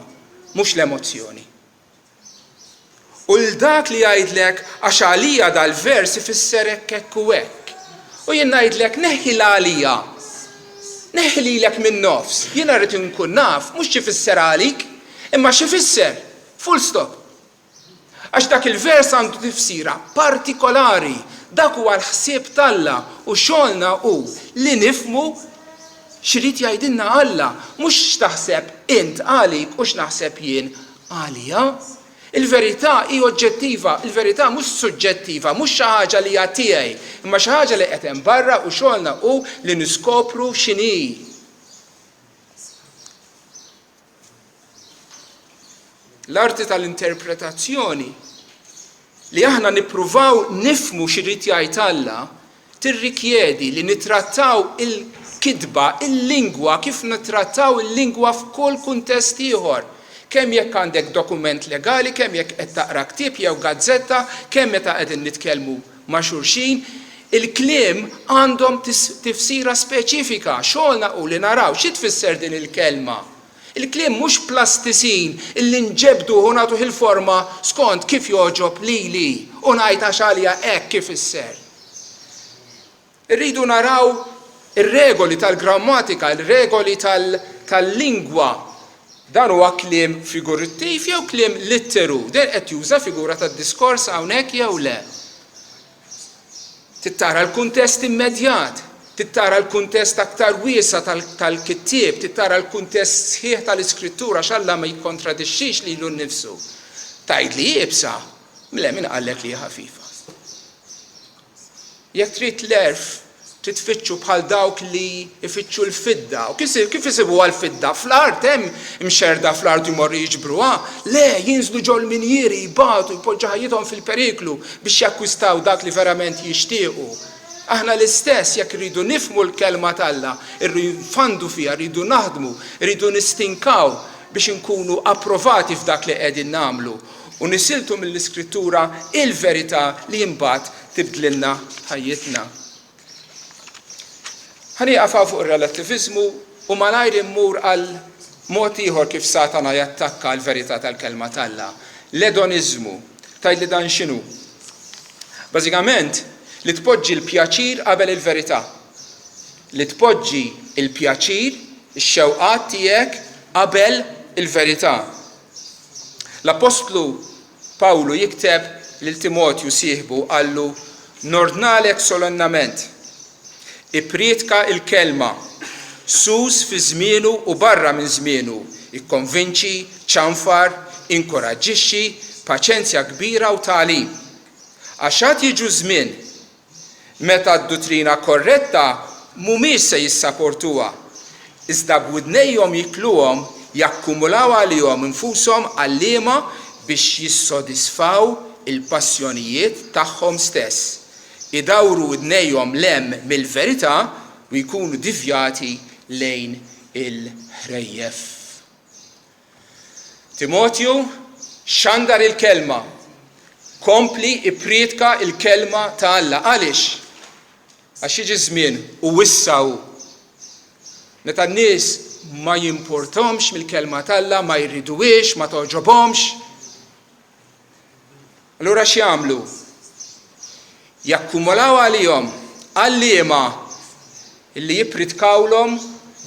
Speaker 1: mhux l-emozzjoni. U l-dak li jgħidlek għax għalija dal-vers ifisser hekk u hekk. U jien ngħidlek neħħi l-għalija. Neħħi lilek minn nofs. Jien rrid inkun naf mhux x'ifisser għalik, imma x'ifisser. Full stop. Għax dak il-vers għandu tifsira partikolari. Dak huwa l-ħsieb t'Alla u xogħolna hu li nifhmu x'rid jgħidilna Alla, mhux x'taħseb int għalik u x'naħseb jien għalija. Il-verità hi oġġettiva, il-verità mhux suġġettiva, mhux xi ħaġa li hija tiegħi, imma xi ħaġa li qed hemm barra u xogħolna hu li niskopru x'inhi. L-arti tal-interpretazzjoni li aħna nippruvaw nifhmu x'irid jgħid Alla tirrikjedi li nittrattaw il-kidba, il-lingwa kif nittrattaw il-lingwa f'kull kuntest ieħor. Kemm jekk għandek dokument legali, kemm jekk qed taqra ktieb jew gazzetta, kemm meta qegħdin nitkellmu ma' xulxin, il-kliem għandhom tifsira speċifika. Xogħolna hu li naraw xi tfisser din il-kelma. Il-kliem mhux plastisin illi nġebdu u nagħtuh il-forma skont kif joġob lili u ngħid għax għalija hekk kif isser. Irridu naraw ir-regoli tal-grammatika, ir-regoli tal-lingwa. Dan huwa kliem figurattiv jew kliem litteru. Den qed juża figura tad-diskors hawnhekk jew le. tittara l-kuntest immedjat, tittara l-kuntest aktar wiesa tal-kittieb, tittara l-kuntest sħiħ tal-iskrittura x'Alla ma jikkontradixxix lilu nnifsu. Tgħid li jibsa, mle min qallek li ħafifa. Jekk trid l-erf, trid tfittxu bħal dawk li ifittxu l-fidda. U kif isibu għal-fidda? Fl-art hemm imxerda fl-art jmorru jiġbruha. Le, jinżlu ġol minjieri, jibatu, jpoġġu ħajjithom fil-periklu biex jakkwistaw dak li verament jixtiequ. Aħna l-istess jekk irridu nifhmu l-kelma t'Alla, irridu nfandu fiha, irridu naħdmu, irridu nistinkaw biex inkunu approvati f'dak li qegħdin nagħmlu. U nisiltu mill-iskrittura il-verità li imbagħad tibdlilna ħajjitna. Ħanieqaf fuq ir-relattivizmu u malajr immur għal mod ieħor kif Satana jattakka l-verità tal-kelma t'Alla. L-edoniżmu. Tgħidli dan x'inhu? Bażikament li tpoġġi l-pjaċir qabel il-verità. Li tpoġġi l-pjaċir, ix-xewqat tiegħek qabel il-verità. L-Apostlu Pawlu jikteb lil Timotju sieħbu qallu nordnalek solennament. Ipprietka il-kelma, sus fi żmienu u barra minn żmienu, ikkonvinċi, ċanfar, inkoraġġixxi, paċenzja kbira u tagħlim. Għax għad jiġu żmien meta d-dottrina korretta mhumiex se jissapportuha, iżda b'widnejhom jikluhom jakkumulaw għalihom infushom għalliema biex jissodisfaw il-passjonijiet tagħhom stess. Idawru widnejhom lem mill-verità u jkunu divjati lejn il-ħrejjef. Timotju xandar il-kelma, kompli ipprietka il-kelma ta' Alla. Għaliex? Għax jiġi żmien u wissaw. Meta n-nies ma jimportomx mill-kelma ta' Alla, ma jridux, ma toġobhomx. Allura x'jagħmlu? Jakkumulaw għalihom għalliema illi jipritkawlhom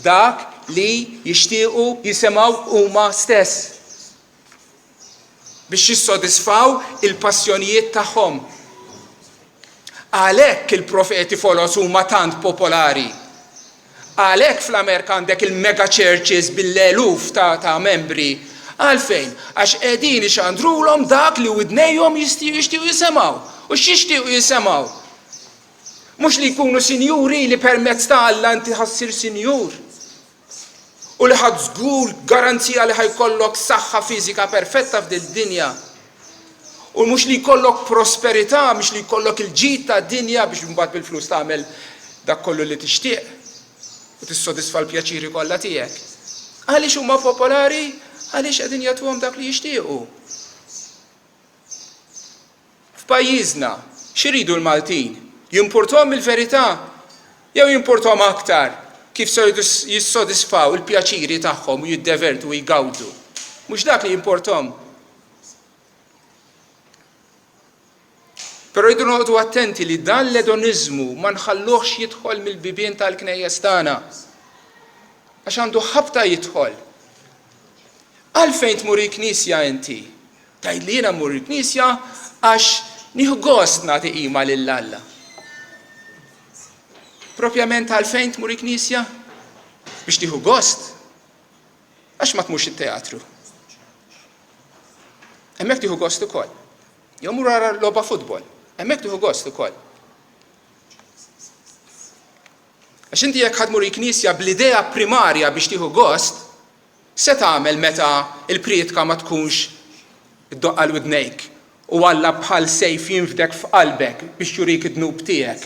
Speaker 1: dak li jixtiequ jisimgħu huma stess biex jissodisfaw il-passjonijiet tagħhom. Għalhekk il-profeti folos huma tant popolari. Għalhekk fl-Amerika għandek il-mega churches bil-eluf ta' membri. Għalfejn, għax qegħdin ixandrulhom dak li widnejhom jixtiequ jisimgħu. U x'jixtiequ jisimgħu? Mhux li jkunu sinjuri li permezz ta' Alla inti ħassir sinjur. U li ħadd żgur garanzija li ħajkollok saħħa fiżika perfetta f'din id-dinja. U mhux li jkollok prosperità, mhux li jkollok il-ġid tad-dinja biex imbagħad bil-flus tagħmel dak kollu li tixtieq u tissodisfa l-pjaċiri kollha tiegħek. Għaliex huma popolari? Għaliex qegħdin jagħtuhom dak li jixtiequ. F'pajjiżna, x'iridu l-Maltin? Jimpurtom il-verità jew jimpurtom aktar kif se jissodisfaw il-pjaċiri tagħhom u jiddevertu u jgawdu. Mhux dak li jimpurtom. Però jridu noqgħdu attenti li dan l-edoniżmu ma nħalluhx jidħol mill-bibien tal-knejjes tagħna. Għax għandu ħabta jidħol. Għalfejn tmur il-Knisja inti? Tgħid li jiena mmur il-Knisja għax nieħu gost nagħti qima lil Alla. Propjament għalfejn tmur il-Knisja? Biex tieħu gost? Għax ma tmurx it-teatru. Hemmhekk tieħu gost ukoll. Jew mur wara logħba futbol. Hemmhekk tieħu gost ukoll. Għax inti jekk ħadmur il-Knisja bl-idea primarja biex tieħu gost, se tagħmel meta il-prietka ma tkunx iddoqqa l-widnejk u Alla bħal sejf jinfdek f'qalbek biex jurik id-dnub tiegħek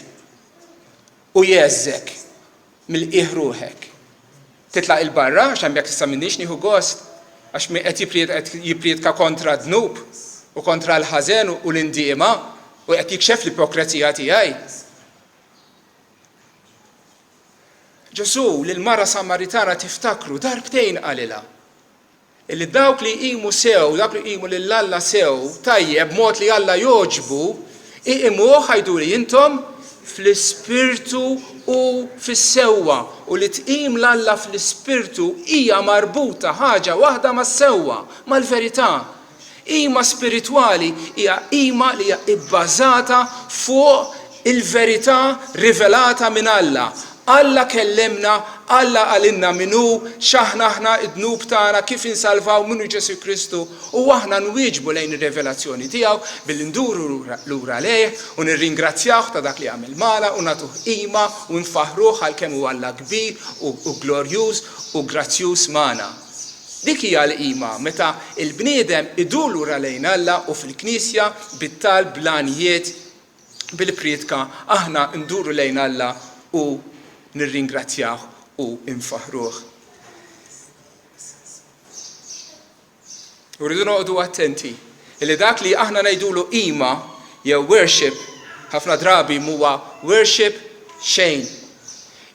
Speaker 1: u jeżżek mill-qiegħ ruħek. Titlaq il-barra għax hemmhekk tista' minnix nieħu gost għax min qed jipprietka kontra d-dnub u kontra l-ħażen u l-indiema u qed jikxef l-ipokrazija tiegħi. Ġesu lill-mara Samaritana tiftakru darbtejn qalilha illi dawk li jqimu sew, dawk li jqimu lil Alla sew, tajjeb mod li Alla joġbu, iqimuh ħajduli intom fl-ispirtu u fis-sewwa u li tqim l-Alla fl-ispirtu hija marbuta ħaġa waħda mas-sewwa, mal-verità. Qima spiritwali hija qima li hija bbażata fuq il-verità rivelata minn Alla. Alla kellemna, Alla għalinna minnu, xaħna aħna id-dnub tagħna kif insalvaw minnu Ġesu Kristu u aħna nwieġbu lejn ir-revelazzjoni tiegħu billi nduru lura lejh u nirringrazzjawh ta' dak li għamel mala u nagħtuh qima u nfaħruh għalkemm huwa Alla kbir u glorjuż u grazzjuż magħna. Dik hija l-qima meta l-bniedem idur lura lejn Alla u fil-Knisja bit-talb blanijiet bil-priedka aħna nduru lejn Alla u nirringrazzjah u nfaħruh. U rridu noqogħdu attenti li dak li aħna ngħidulu qima jew worship ħafna drabi huwa worship xejn.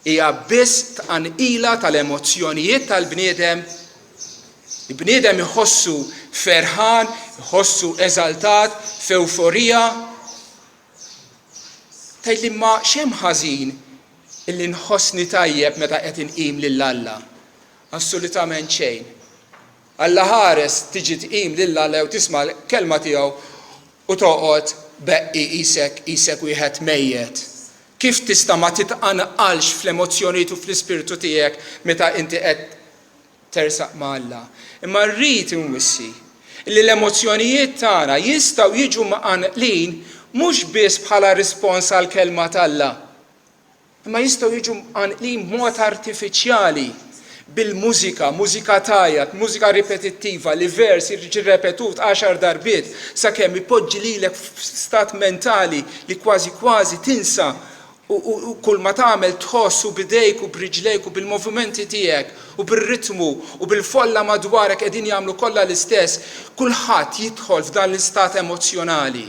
Speaker 1: Hija biss tqanqila tal-emozzjonijiet tal-bniedem. Il-bniedem iħossu ferħan, iħossu eżaltat, f'ewforija. Tgħidli ma x'hemm ħażin illi nħossni tajjeb meta qed inqim lil Alla. Assolutament xejn. Alla ħares tiġi tqim lil Alla u tisma' l-kelma tiegħu u toqgħod beqqi isek wieħed mejjed. Kif tista' ma titqanqalx fl-emozzjonijiet u fl-ispirtu tiegħek meta inti qed tersaq ma' Alla. Imma rrid inwissi li l-emozzjonijiet tagħna jistgħu jiġu mqanqlin mhux biss bħala rispons għall kelma tal-Alla. Imma jistgħu jiġu mqanqlin b'mod artifiċjali bil-mużika, mużika tajjeb, mużika ripetittiva, li vers jiġi repetut 10 darbiet sakemm ipoġġi lilek f'stat mentali li kważi tinsa u kull ma tagħmel tħossu b'idejk u b'riġlejk u bil-movimenti tiegħek u bir-ritmu u bil-folla madwarek qegħdin jagħmlu kollha l-istess, kulħadd jidħol f'dan l-istat emozjonali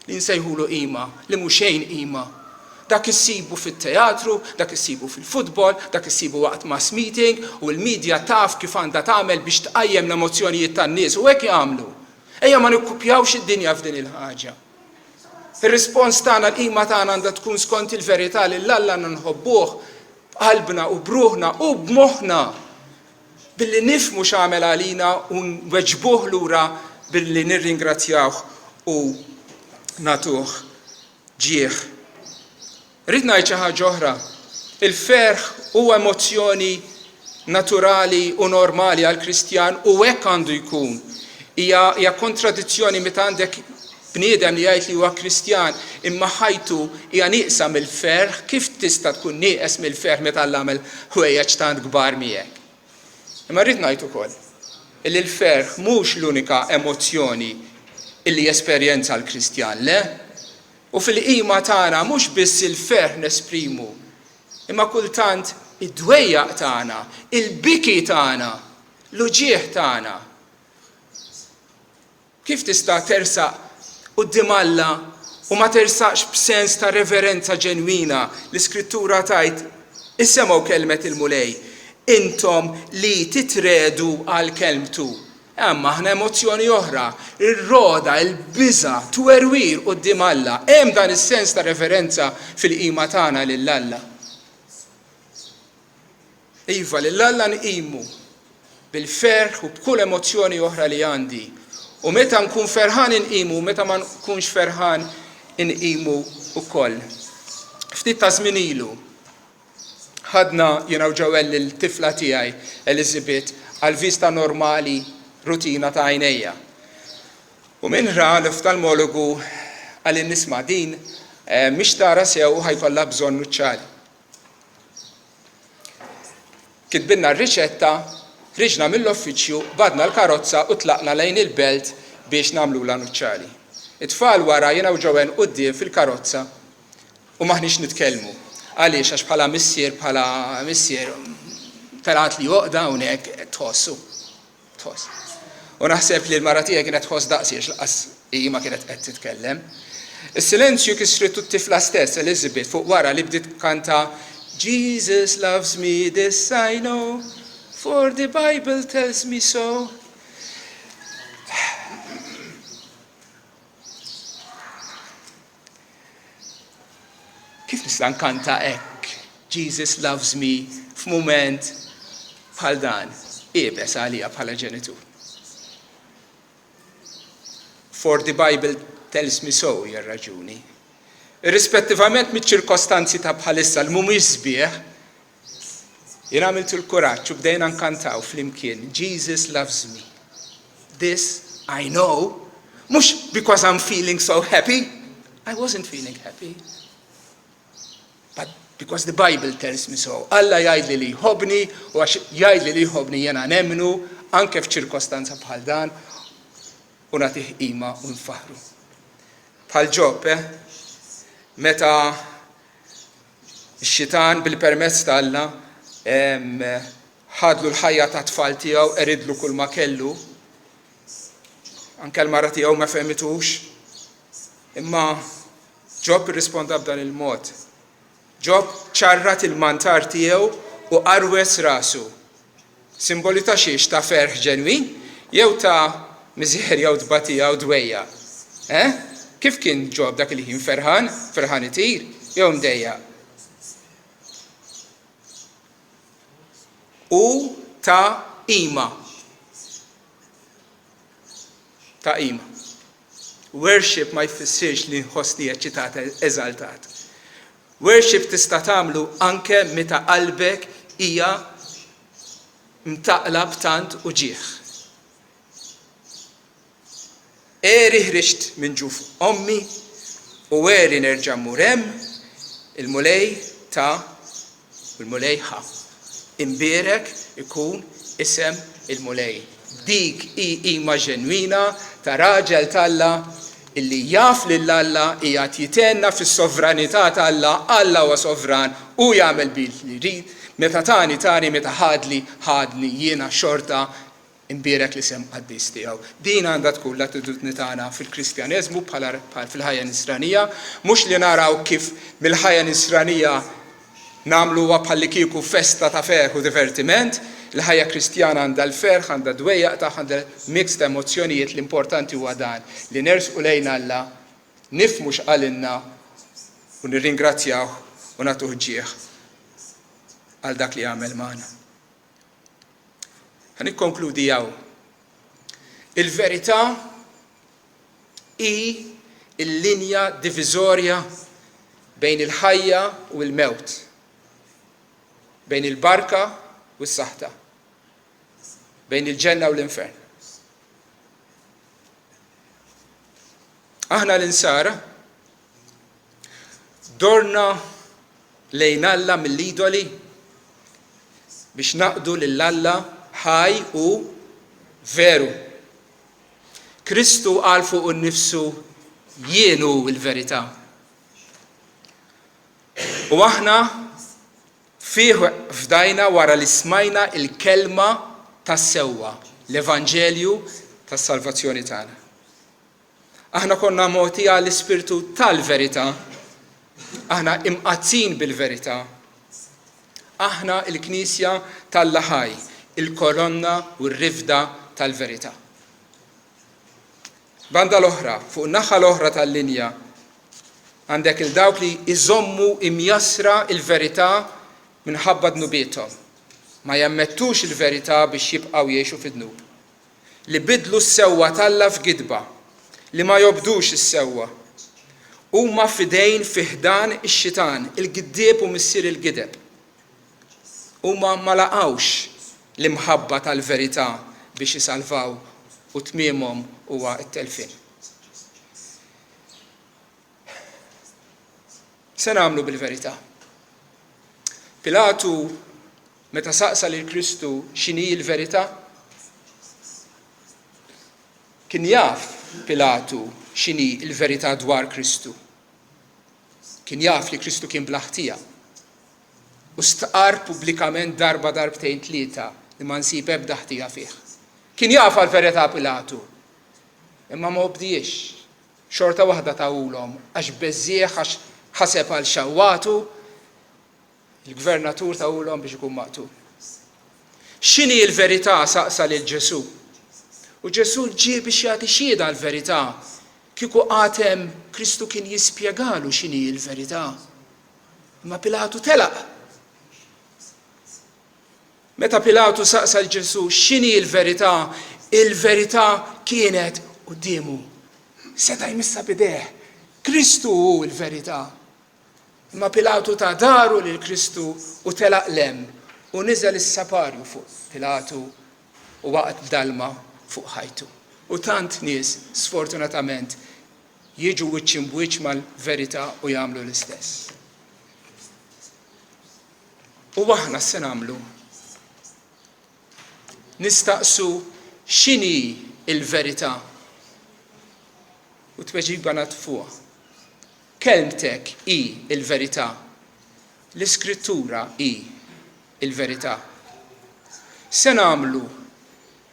Speaker 1: li nsejħulu qima, li mhux xejn qima. Dak issibu fit-teatru, dak issibu fil-futbol, dak issibu waqt mass meeting u l-medja taf kif għandha tagħmel biex tqajjem l-emozzjonijiet tan-nies u hekk jagħmlu. Ejja ma nikkupjawx id-dinja f'din il-ħaġa. Ir-rispons tagħna l-qima tagħna għandha tkun skont il-verità li l-Alla nħobbuh b'qalbna u b'ruħna u b'moħħna billi nifhmu x'għamel għalina u nweġbuh lura billi nirringrazzjawh u nagħtuh ġieħ. Rrid ngħid xi ħaġa oħra. Il-ferħ huwa emozzjoni naturali u normali għall Kristjan u hekk għandu jkun. Hija kontradizzjoni meta għandek bniedem li jgħid li huwa Kristjan imma ħajtu hija nieqsa mill-ferħ, kif tista' tkun nieqes mill-ferħ meta l-għamel ħwejjeġ tant kbar miegħek. Imma rrid ngħid ukoll illi l-ferħ mhux l-unika emozzjoni illi jesperjenza l-Kristjan, le? U fil-qima tagħna mhux biss il-ferħ nesprimu, imma kultant id-dwejjaq tagħna, il-biki tagħna, l-uġieħ tagħna. Kif tista' tersaq quddiem Alla u ma tersaqx b'sens ta' reverenza ġenwina l-Iskrittura tgħid issemgħu kelmet il-mulej, intom li titredu għal kelmtu. Imma aħna emozzjoni oħra, ir-roda, il-biża, twerwir quddiem Alla. Hemm dan is-sens ta' reverenza fil-qima tagħna lil Alla. Iva, lil Alla nqimu bil-ferħ u b'kull emozzjoni oħra li għandi. U meta nkun ferħan inqimu, meta ma nkunx ferħan inqimu ukoll. Ftit ta' żmien ilu ħadna jiena u Ġewell il-tifla tiegħi Elizabeth għal vista normali rutina ta' għajnejja. U minra l-oftalmologu għal nisma' din mhix tara sew ħajkollha bżonn nuċċali. Kitbinna r-riċetta, ħriġna mill-uffiċċju, badna l-karozza u tlaqna lejn il-belt biex nagħmluha nuċċali. It-tfal wara jiena u Ġewell quddiem fil-karozza u maħniex nitkellmu. Għaliex għax bħala missier telat li joqda hawnhekk tħossu. U naħseb li l-mara tiegħi kienet tħoss daqsiex laqas hi ma kienet qed titkellem. Is-silenzju kisritu t-tifla stess Elizabeth fuq wara li bdiet kanta Jesus loves me, this I know, for the Bible tells me so. Kif nista' nkanta hekk? Jesus loves me f'mument bħal dan, qiebes għalija bħala ġenitur. For the Bible tells me so, hija raġuni. irrispettivament miċ-ċirkostanzi ta' bħalissa li mhumiex sbieħ, jien għamiltu l-kuraġġ u bdejna nkantaw flimkien, Jesus loves me. This I know, mhux because I'm feeling so happy. I wasn't feeling happy. But because the Bible tells me so. Alla jgħidli li jħobbni u għax jgħidli li jħobbni jiena nemmnu anke f'ċirkostanza bħal dan u nagħtih qima u nfaħru. Bħal Ġob, meta x-xitan bil-permezz tal-Alla ħadlu l-ħajja ta' tfal tiegħu, eridlu kull ma kellu, anke l-mara tiegħu ma fehmitux, imma Ġob irrisponda b'dan il-mod. Ġob ċarrat il-mantar tiegħu u qarwes rasu. Simboli ta' xiex, ta' ferħ ġenwin, jew ta' miżerja u tbatija u dwejja. Kif kien Ġob dak il-ħin ferħan? Ferħan itir, jew mdejja. U ta' qima. Ta' qima. Worship ma jfissirx li nħossni eċċitat eżaltat. Worship tista' tagħmlu anke meta qalbek hija mtaqlab tant u ġieħ. Eri ħriġt minn ġuf ommi u eri nerġa' mmur hemm il-mulej ta' il-mulej ħa. Imbierek ikun isem il-mulej. Dik hija ġenwina ta' raġel tal-Alla illi jaf li l-Alla qiegħed jitenna fis-sovranità tal-Alla, Alla huwa sovran u jagħmel bil li jrid, meta tani meta ħadli jiena xorta imbierek l-isem qaddis tiegħu. Din għandha tkun l-attitudni tagħna fil-Kristjaneżmu bħal fil-ħajja nisranija, mhux li naraw kif mill-ħajja nisranija nagħmluha bħalli kieku festa ta' ferħ u divertiment. Il-ħajja Kristjana għandha l-ferħ, għandha dwejjaq ta' għandha mix ta' emozzjonijiet l-importanti huwa dan li nersqu lejn Alla, nifhmu x'qalinna u nirringrazzjaw u nagħtuh ġieħ għal dak li għamel magħna. Ħa nikkonkludi hawn. Il-verità hi l-linja diviżorja bejn il-ħajja u l-mewt, bejn il-barka u s-saħta, bejn il-ġenna u l-infern. Aħna l-insara dorna lejn Alla mill-idoli biex naqdu lill-Alla ħaj u veru. Kristu qal fuq innifsu jienu l-verità. U aħna fih fdajna wara li smajna il-kelma tas-sewwa, l-Evanġelju tas-salvazzjoni tagħna. Aħna konna mogħtija l-ispirtu tal-verità, aħna imqazzin bil-verità. Aħna il-Knisja tal-Laħaj, il-kolonna u r-rifda tal-verità. Banda l-oħra, fuq naħa l-oħra tal-linja, għandek il-dawk li iżommu imjasra il-verità minħabba dnubietom. Ma jammettux il-verità biex jibqgħu jgħixu fid-dnub. Li bidlu s-sewwa tal-Alla f'gidba, li ma jobdux is-sewwa. Huma fidejn fiħdan ix-xitan, il-giddieb u missier il-gideb. Huma ma laqgħux l-imħabba tal-verità biex isalvaw u tmiemhom huwa t-telfin. Se nagħmlu bil-verità. Pilatu meta saqsa lil Kristu x'inhi l-verità? Kien jaf Pilatu x'inhi l-verità dwar Kristu. Kien jaf li Kristu kien blaħtija. U stqar pubblikament darba darbtejn tlieta li ma nsib ebda ħtija fih. Kien jaf għall-verità Pilatu. Imma ma bdiex. Xorta waħda tawulhom għax beżżieħ għax ħaseb għal xawwatu il-gvernatur tawulhom biex ikun maqtul. X'inhi l-verità saqsa lil Ġesu? U Ġesu ġie biex jagħti xhieda l-verità. Kieku qatem Kristu kien jispjegalu x'inhi l-verità. Imma Pilatu telaq. Meta Pilatu saqsa l-Ġesu x'inhi l-verità, il-verità kienet qudiemu. Seta' jmissa bideh. Kristu hu l-verità. Imma Pilatu ta' daru lil Kristu u telaq lem u niżel is-saparju fuq Pilatu u waqt dalma fuq ħajtu. U tant nies sfortunatament jiġu wiċċ imwiċċ mal-verità u jagħmlu l-istess. U aħna se nagħmlu? Nistaqsu x'inhi l-verità u tweġiba nagħtfuha. Kelmtek hi l-verità. L-Iskrittura hi l-verità. Se nagħmlu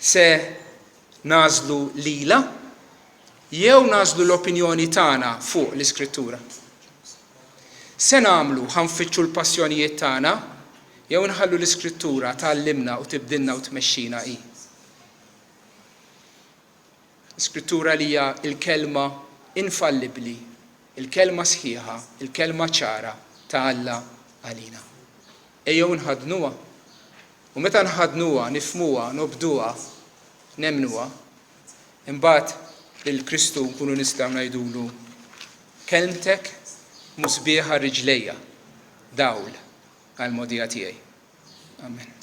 Speaker 1: se nażlu lila jew nażlu l-opinjoni tagħna fuq l-Iskrittura. Se nagħmlu ħanfittxu l-passjonijiet tagħna jew nħallu l-Iskrittura tgħallimna u tibdilna u tmexxina hi. L-Iskrittura li hija l-kelma infallibbli, il-kelma sħiħa, il-kelma ċara ta' Alla għalina. Ejjew nħadnuha. U meta nħadnuha, nifhmuha, nobduha, nemnuha, imbagħad lill-Kristu nkunu nistgħu ngħidulu kelmtek musbieħa riġlejja dawl għall-mogħdija tiegħi. Amen.